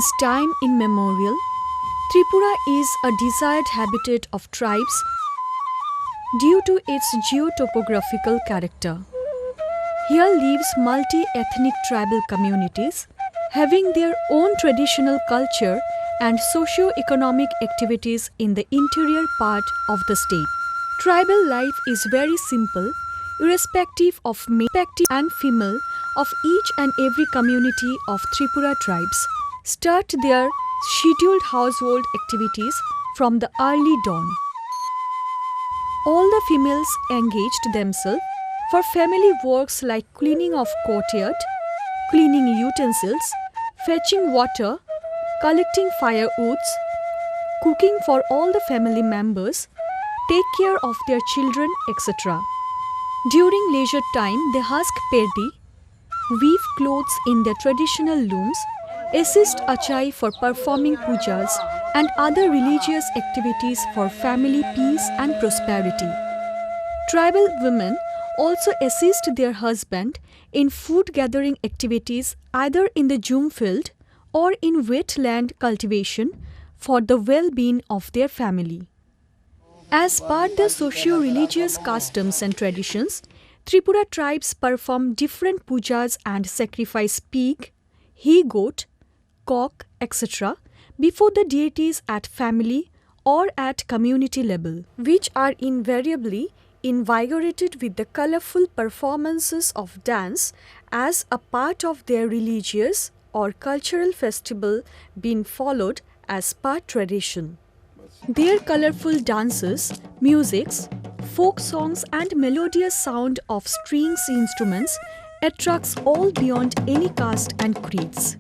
Since time immemorial, Tripura is a desired habitat of tribes due to its geotopographical character. Here lives multi-ethnic tribal communities having their own traditional culture and socio-economic activities in the interior part of the state. Tribal life is very simple, irrespective of male and female of each and every community of Tripura tribes start their scheduled household activities from the early dawn. All the females engaged themselves for family works like cleaning of courtyard, cleaning utensils, fetching water, collecting firewoods, cooking for all the family members, take care of their children, etc. During leisure time, they husk paddy, weave clothes in their traditional looms, assist Achai for performing pujas and other religious activities for family peace and prosperity. Tribal women also assist their husband in food gathering activities either in the Jhum field or in wetland cultivation for the well-being of their family. As per the socio-religious customs and traditions, Tripura tribes perform different pujas and sacrifice pig, he-goat, cock, etc. before the deities at family or at community level, which are invariably invigorated with the colorful performances of dance as a part of their religious or cultural festival being followed as per tradition. Their colorful dances, musics, folk songs and melodious sound of strings instruments attracts all beyond any caste and creeds.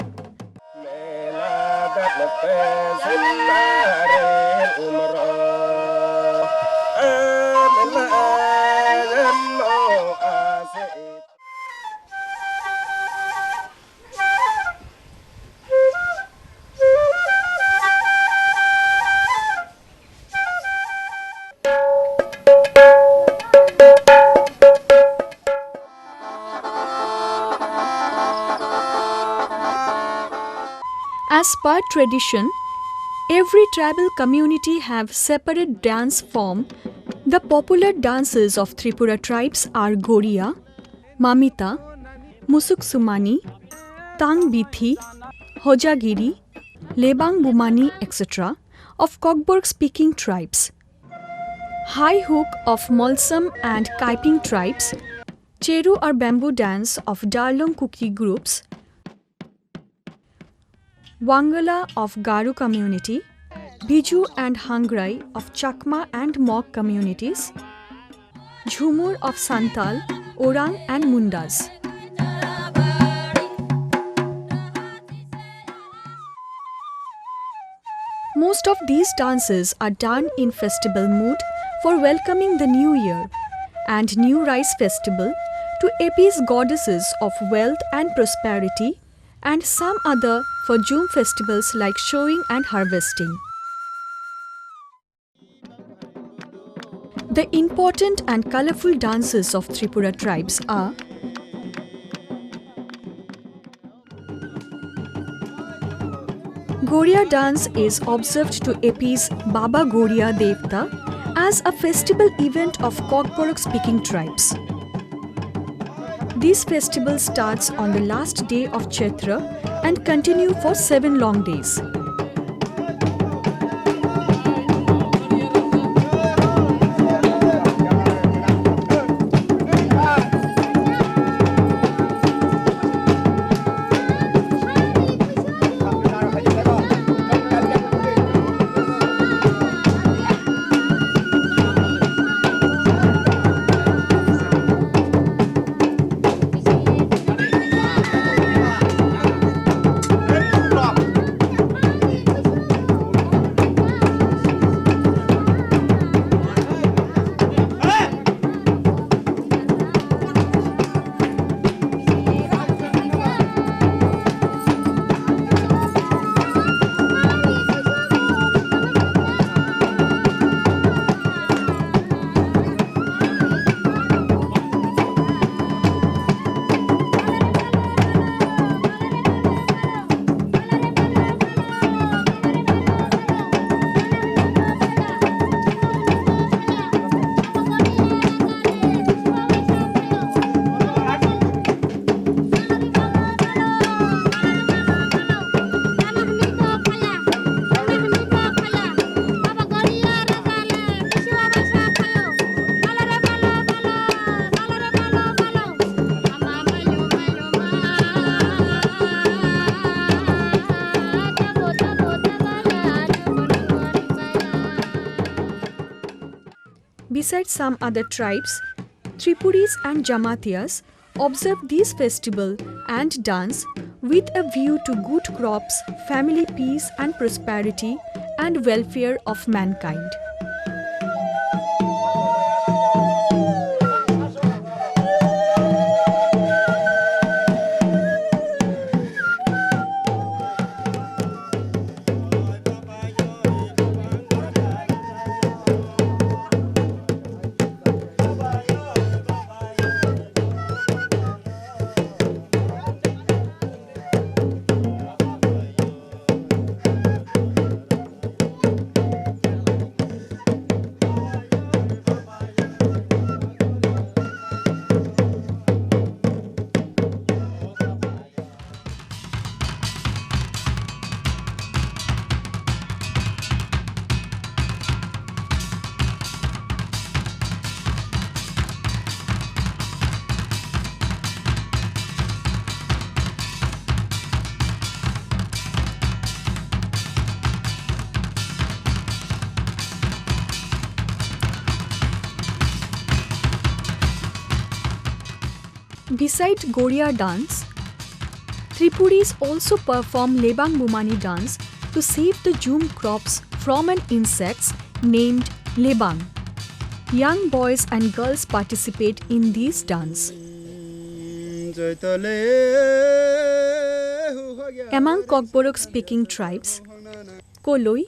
As per tradition, every tribal community have separate dance form. The popular dances of Tripura tribes are Goriya, Mamita, Musuk Sumani, Tang Bithi, Hojagiri, Lebang Bumani, etc. of Kokborok speaking tribes, High Hook of Molsam and Kaiping tribes, Cheru or bamboo dance of Darlong Kuki groups, Wangala of Garu community, Biju and Hangrai of Chakma and Mok communities, Jhumur of Santal, Orang and Mundas. Most of these dances are done in festival mood for welcoming the new year and new rice festival to appease goddesses of wealth and prosperity, and some other for Jhum festivals like showing and harvesting. The important and colorful dances of Tripura tribes are Goriya dance is observed to appease Baba Goriya Devta as a festival event of Kokborok speaking tribes. This festival starts on the last day of Chaitra and continue for 7 long days. Besides some other tribes, Tripuris and Jamatias observe this festival and dance with a view to good crops, family peace and prosperity, and welfare of mankind. Beside Goria dance, Tripuris also perform Lebang Bumani dance to save the jhum crops from an insect named Lebang. Young boys and girls participate in this dance. Among Kokborok speaking tribes, Koloi,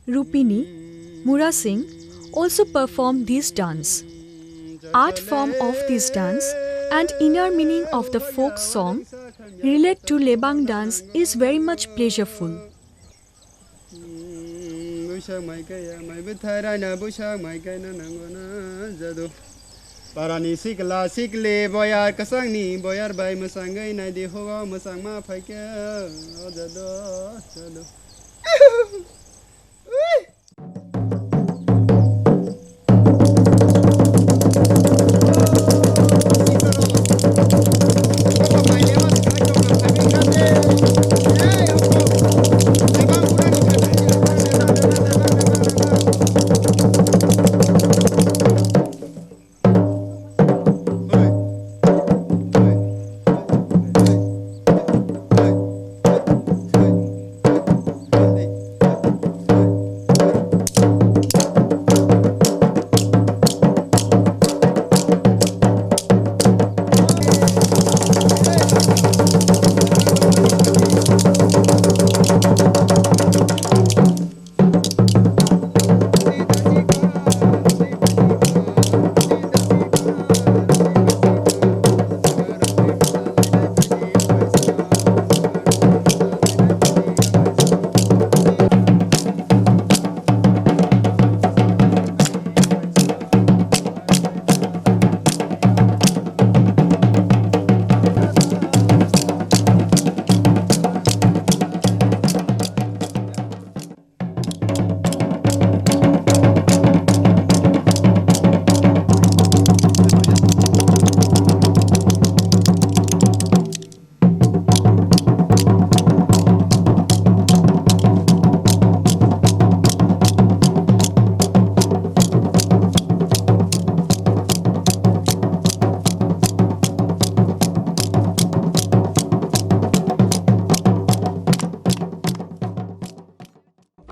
Rupini, Murasing also perform this dance. Art form of this dance and inner meaning of the folk song relate to Lebang dance is very much pleasureful.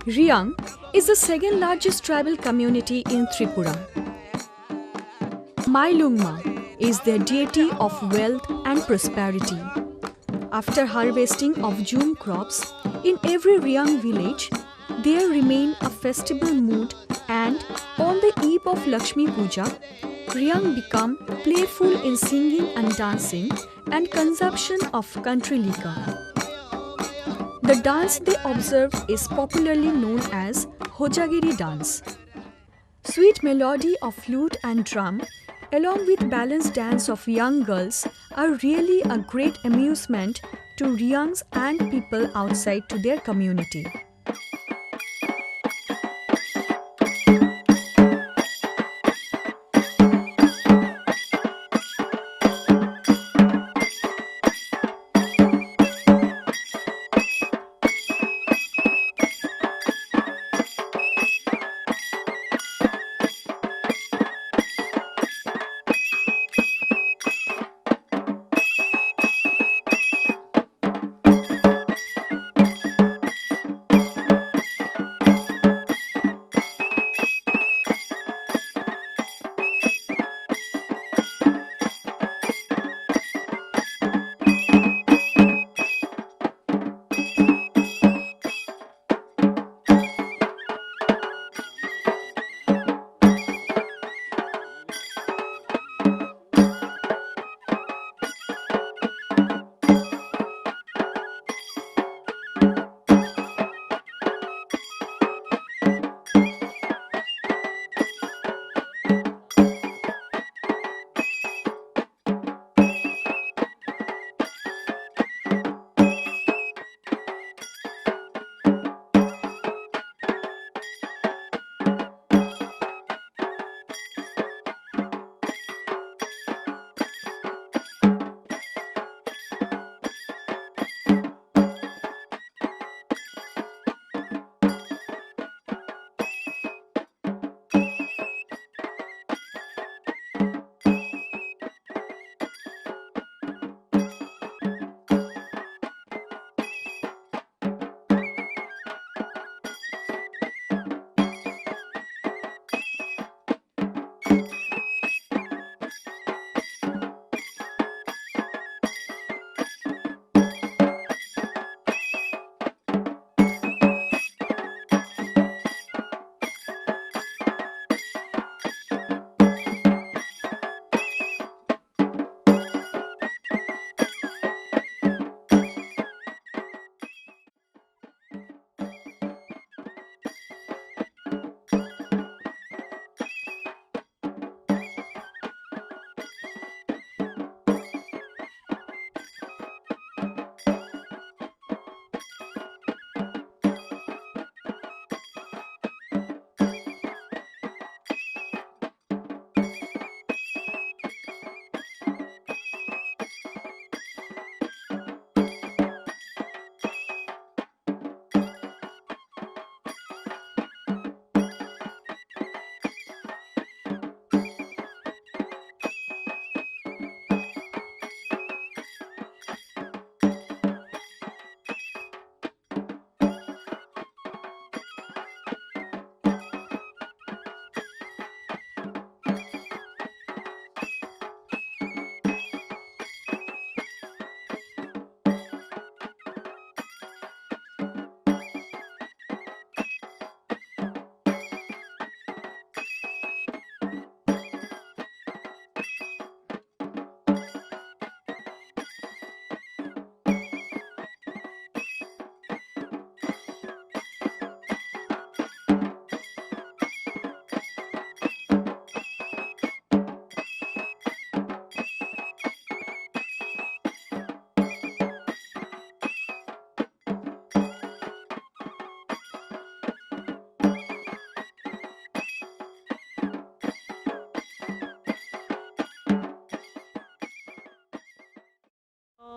Riang is the second largest tribal community in Tripura. Mailungma is their deity of wealth and prosperity. After harvesting of jhum crops, in every Riang village, there remain a festival mood, and on the eve of Lakshmi Puja, Riang become playful in singing and dancing and consumption of country liquor. The dance they observe is popularly known as Hojagiri dance. Sweet melody of flute and drum, along with balanced dance of young girls, are really a great amusement to Riangs and people outside to their community.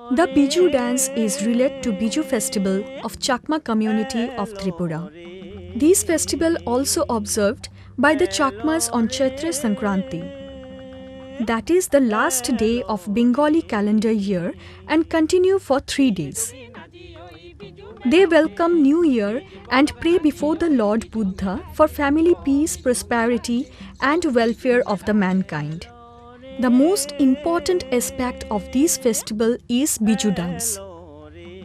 The Biju dance is related to Biju festival of Chakma community of Tripura. This festival also observed by the Chakmas on Chaitra Sankranti. That is the last day of Bengali calendar year and continue for 3 days. They welcome New Year and pray before the Lord Buddha for family peace, prosperity and welfare of the mankind. The most important aspect of this festival is Biju dance.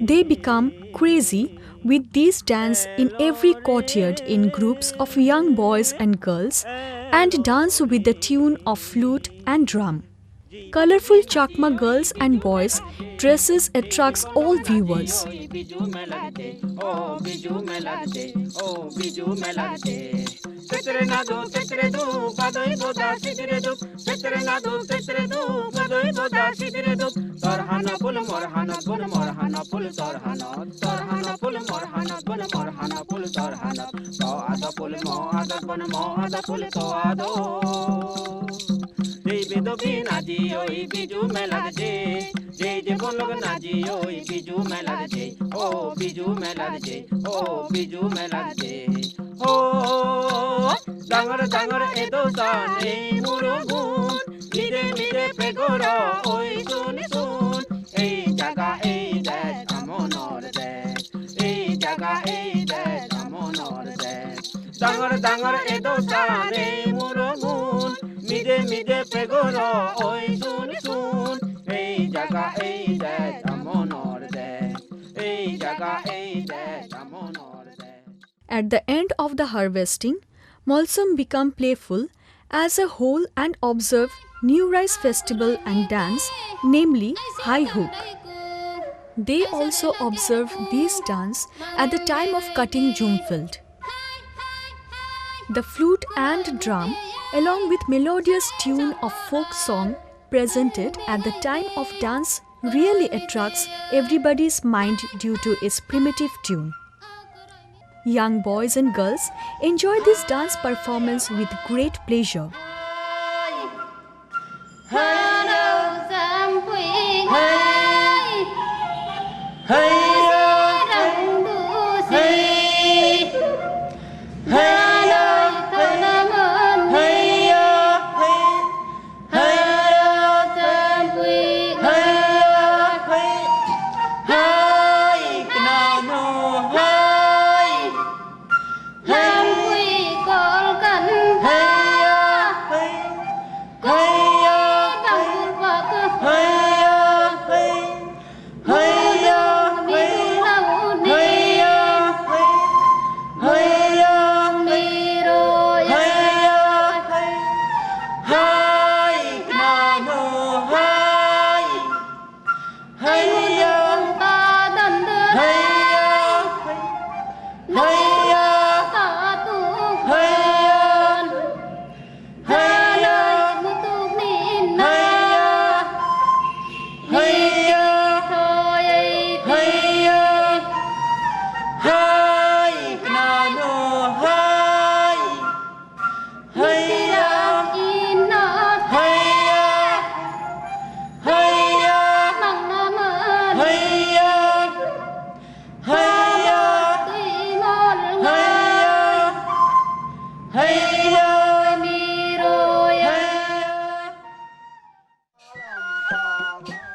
They become crazy with this dance in every courtyard in groups of young boys and girls and dance with the tune of flute and drum. Colorful Chakma girls and boys dresses attracts all viewers. Biju mela de, je bon log naji oi biju mela de, oh biju mela de, oh biju mela de. Oh, dangar edo sane murugun, mide pegoro oi sun, ei jaga ei des amonor des, ei jaga ei des amonor des. Dangar edo sane murugun, mide pegoro oi sun, ei jaga ei des amonor des, ei jaga ei des amonor des. At the end of the harvesting, Molsum become playful as a whole and observe New Rice festival and dance, namely High Hook. They also observe this dance at the time of cutting Jungfield. The flute and drum, along with melodious tune of folk song presented at the time of dance, really attracts everybody's mind due to its primitive tune. Young boys and girls enjoy this dance performance with great pleasure.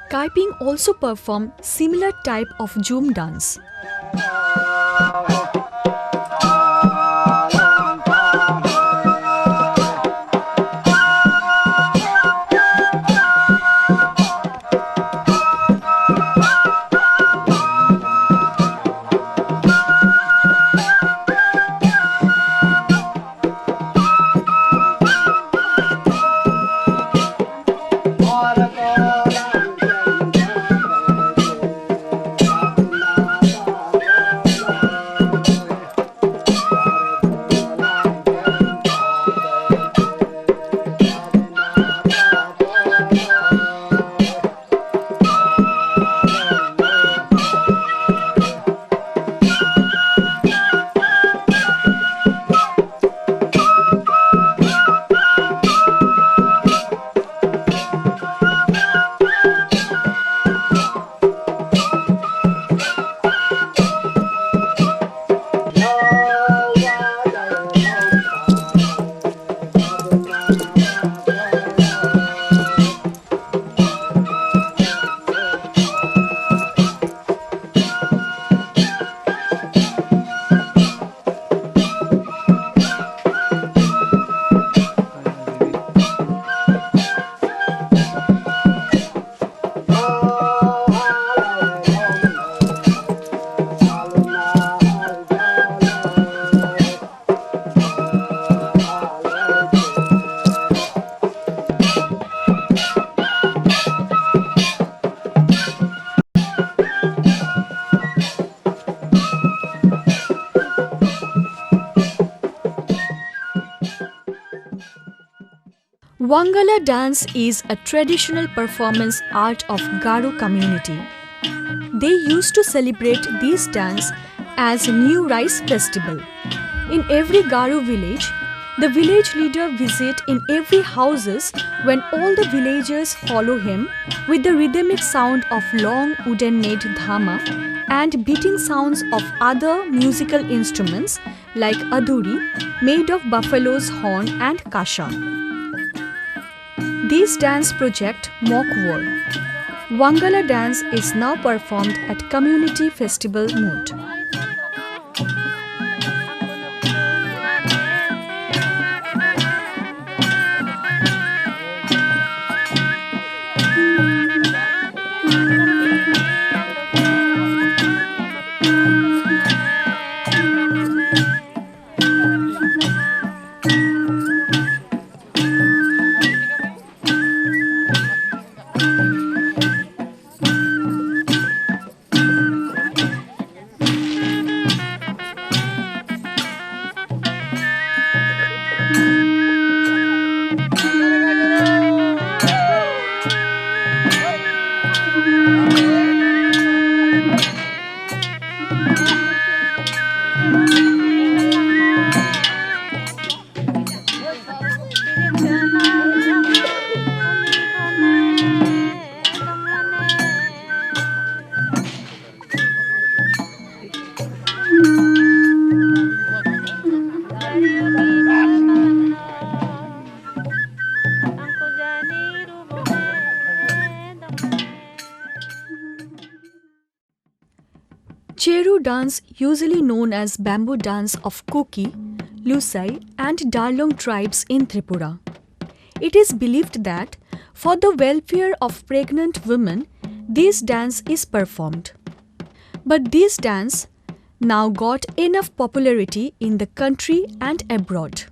Kaiping also perform similar type of Jhum dance. Wangala dance is a traditional performance art of Garo community. They used to celebrate this dance as New Rice Festival. In every Garo village, the village leader visits in every houses when all the villagers follow him with the rhythmic sound of long wooden made dhama and beating sounds of other musical instruments like aduri made of buffalo's horn and kasha. This dance project mock war. Wangala dance is now performed at community festival mood. Cheru dance, usually known as bamboo dance of Kuki, Lusai and Darlong tribes in Tripura. It is believed that for the welfare of pregnant women, this dance is performed. But this dance now got enough popularity in the country and abroad.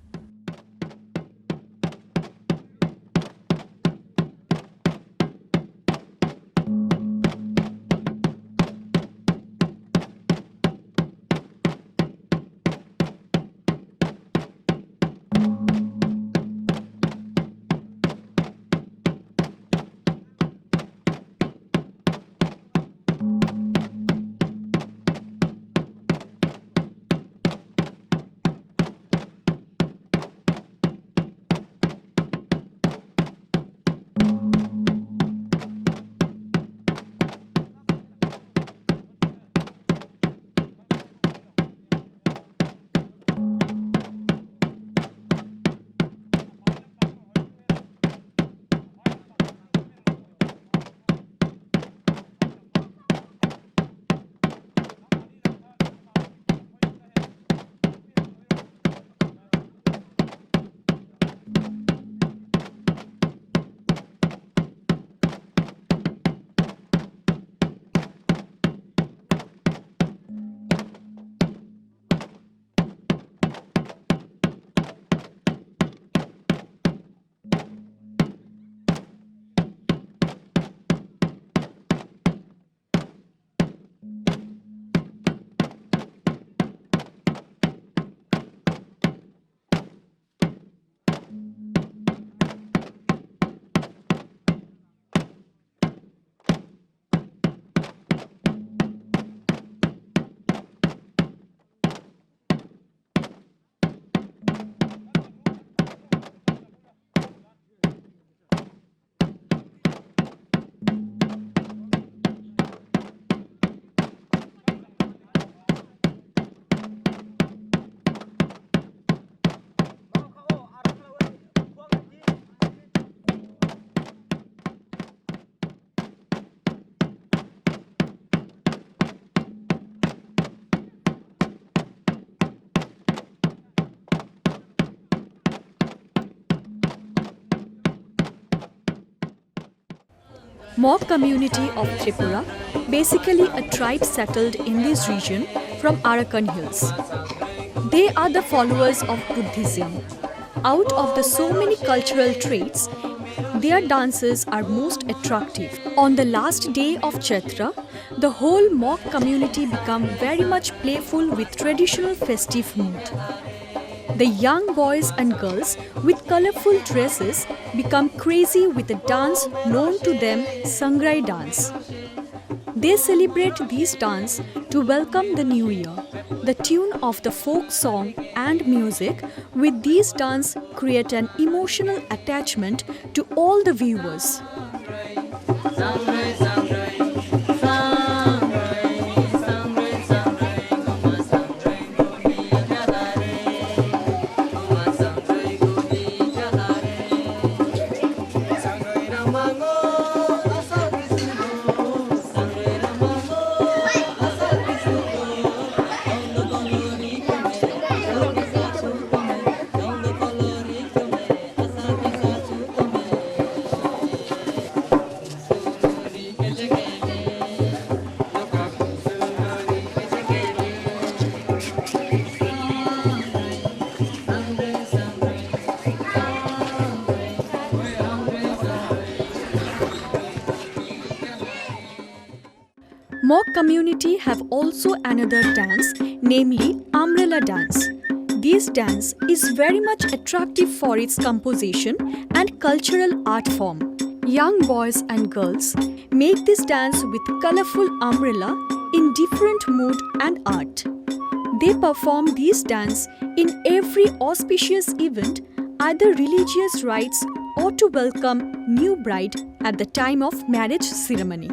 Mog community of Tripura, basically a tribe settled in this region from Arakan Hills. They are the followers of Buddhism. Out of the so many cultural traits, their dances are most attractive. On the last day of Chaitra, the whole Mog community become very much playful with traditional festive mood. The young boys and girls with colorful dresses become crazy with a dance known to them Sangrai dance. They celebrate this dance to welcome the new year. The tune of the folk song and music with these dance create an emotional attachment to all the viewers. Mok community have also another dance, namely umbrella dance. This dance is very much attractive for its composition and cultural art form. Young boys and girls make this dance with colorful umbrella in different mood and art. They perform this dance in every auspicious event, either religious rites or to welcome new bride at the time of marriage ceremony.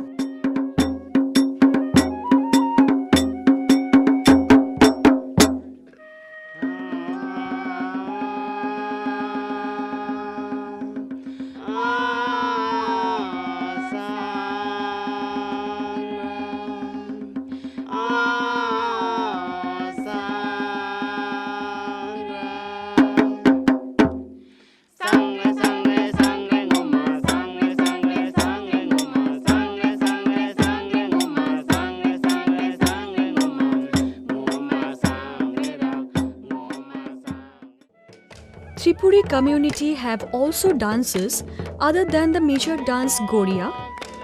Tripuri community have also dances other than the major dance Goria.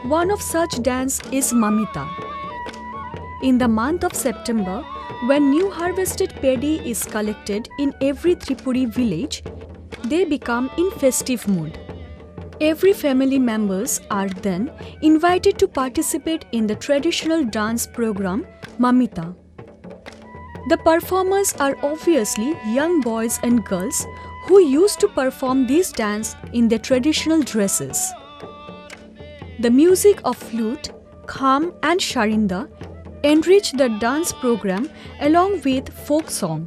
One of such dance is Mamita. In the month of September, when new harvested paddy is collected in every Tripuri village, they become in festive mood. Every family members are then invited to participate in the traditional dance program Mamita. The performers are obviously young boys and girls who used to perform this dance in their traditional dresses. The music of flute, kham and sharinda enrich the dance program along with folk song.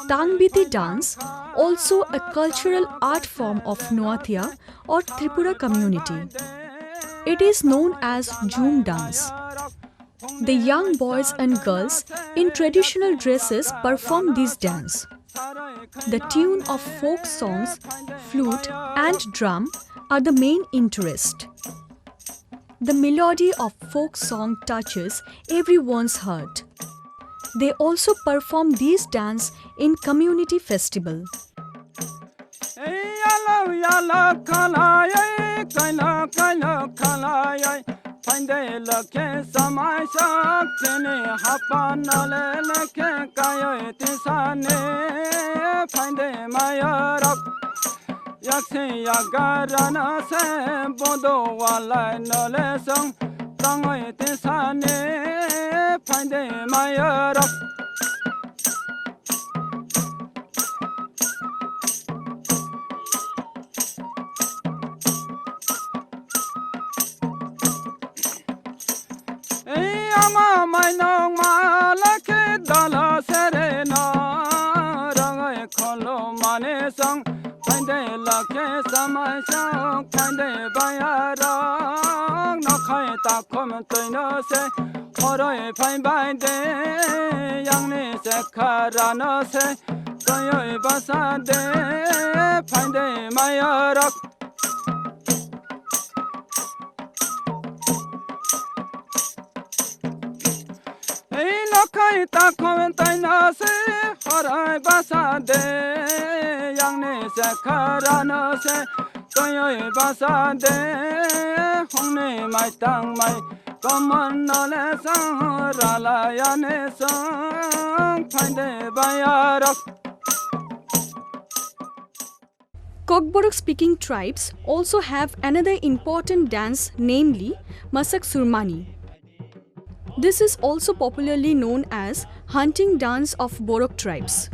Tangbiti dance, also a cultural art form of Noatia or Tripura community. It is known as Jhoom dance. The young boys and girls in traditional dresses perform this dance. The tune of folk songs, flute and drum are the main interest. The melody of folk song touches everyone's heart. They also perform these dance in community festival. Kokborok speaking tribes also have another important dance, namely Masak Surmani. This is also popularly known as hunting dance of Borok tribes.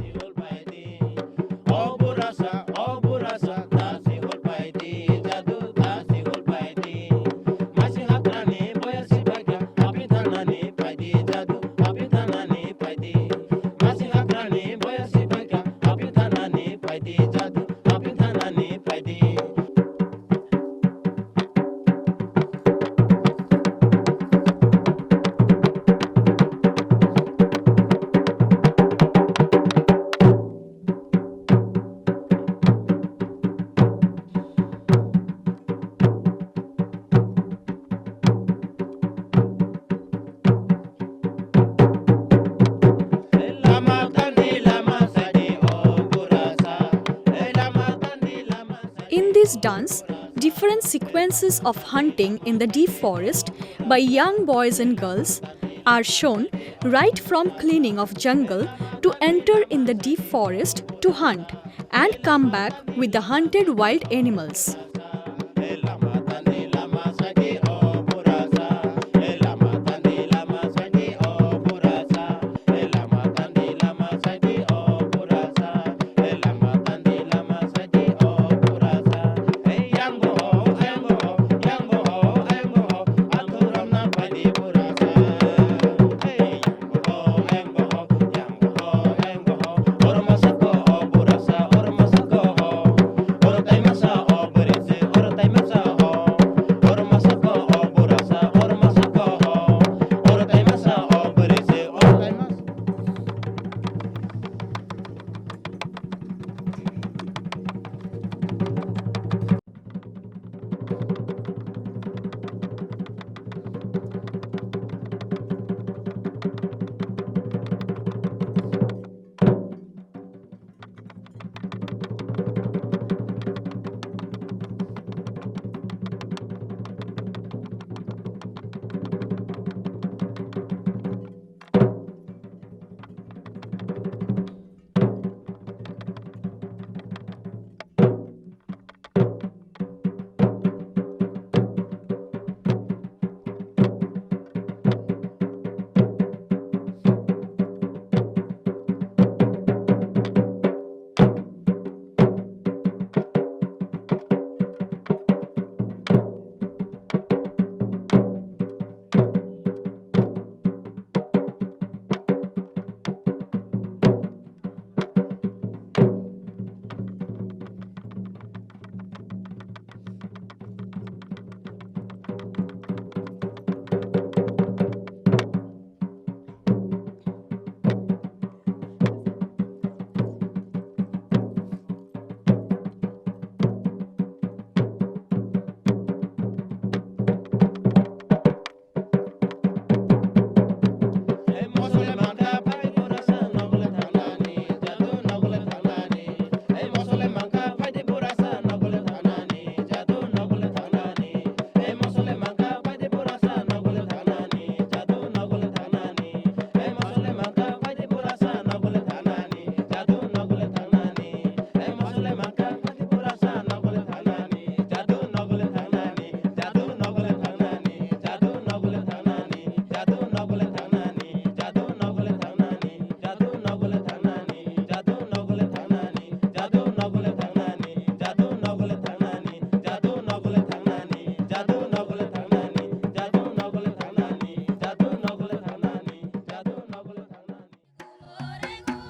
In this dance, different sequences of hunting in the deep forest by young boys and girls are shown, right from cleaning of jungle to enter in the deep forest to hunt and come back with the hunted wild animals.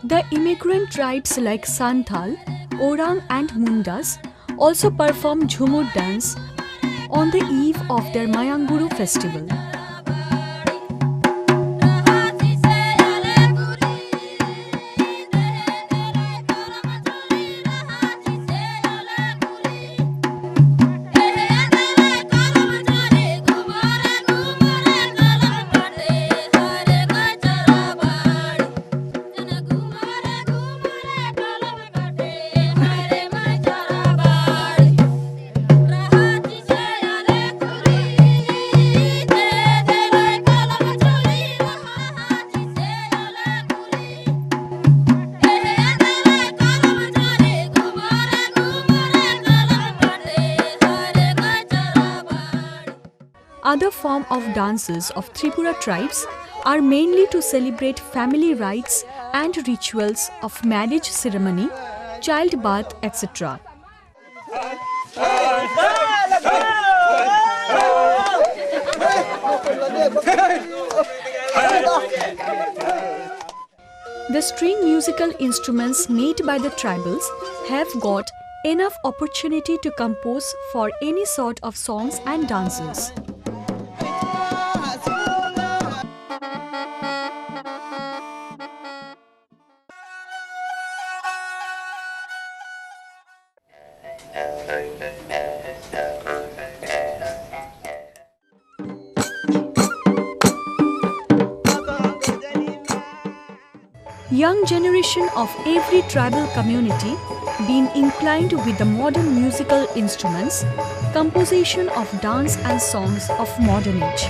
The immigrant tribes like Santhal, Orang and Mundas also perform Jhumur dance on the eve of their Mayanguru festival. Other form of dances of Tripura tribes are mainly to celebrate family rites and rituals of marriage ceremony, childbirth, etc. The string musical instruments made by the tribals have got enough opportunity to compose for any sort of songs and dances. Young generation of every tribal community being inclined with the modern musical instruments, composition of dance and songs of modern age.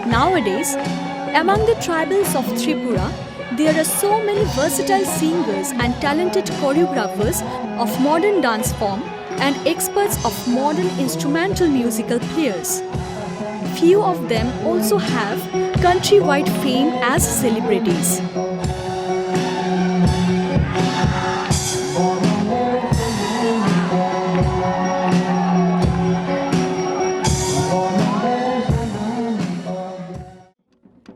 Nowadays, among the tribals of Tripura, there are so many versatile singers and talented choreographers of modern dance form and experts of modern instrumental musical players. Few of them also have countrywide fame as celebrities.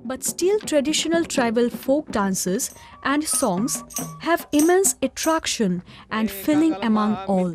But still, traditional tribal folk dances and songs have immense attraction and feeling among all.